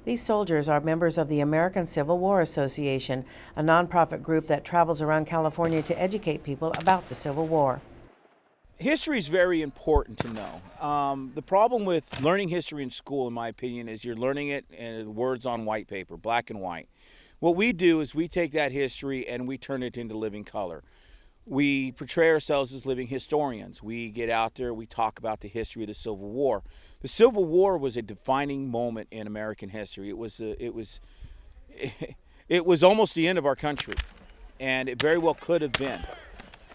These soldiers are members of the American Civil War Association, a nonprofit group that travels around California to educate people about the Civil War. History is very important to know. The problem with learning history in school, in my opinion, is you're learning it in words on white paper, black and white. What we do is we take that history and we turn it into living color. We portray ourselves as living historians. We get out there, we talk about the history of the Civil War. The Civil War was a defining moment in American history. It was almost the end of our country, and it very well could have been.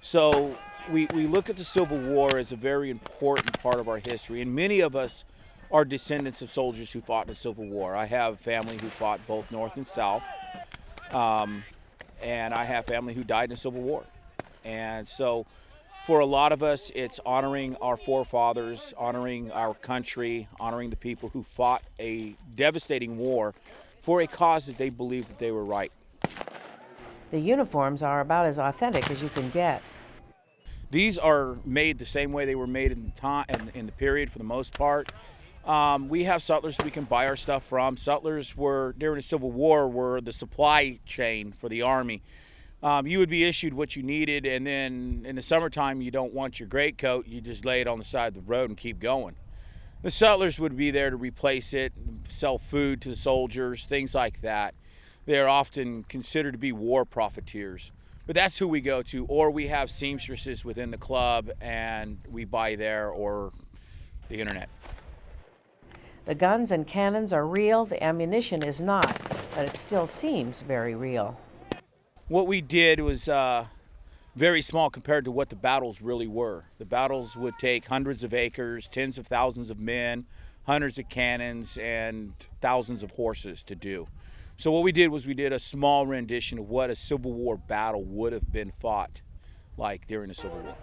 So we look at the Civil War as a very important part of our history, and many of us are descendants of soldiers who fought in the Civil War. I have family who fought both North and South, and I have family who died in the Civil War. And so for a lot of us, it's honoring our forefathers, honoring our country, honoring the people who fought a devastating war for a cause that they believed that they were right. The uniforms are about as authentic as you can get. These are made the same way they were made in the period for the most part. We have sutlers we can buy our stuff from. Sutlers were, during the Civil War, were the supply chain for the Army. You would be issued what you needed, and then in the summertime you don't want your greatcoat, you just lay it on the side of the road and keep going. The sutlers would be there to replace it, sell food to the soldiers, things like that. They're often considered to be war profiteers. But that's who we go to, or we have seamstresses within the club and we buy there or the internet. The guns and cannons are real, the ammunition is not, but it still seems very real. What we did was very small compared to what the battles really were. The battles would take hundreds of acres, tens of thousands of men, hundreds of cannons, and thousands of horses to do. So what we did was we did a small rendition of what a Civil War battle would have been fought like during the Civil War.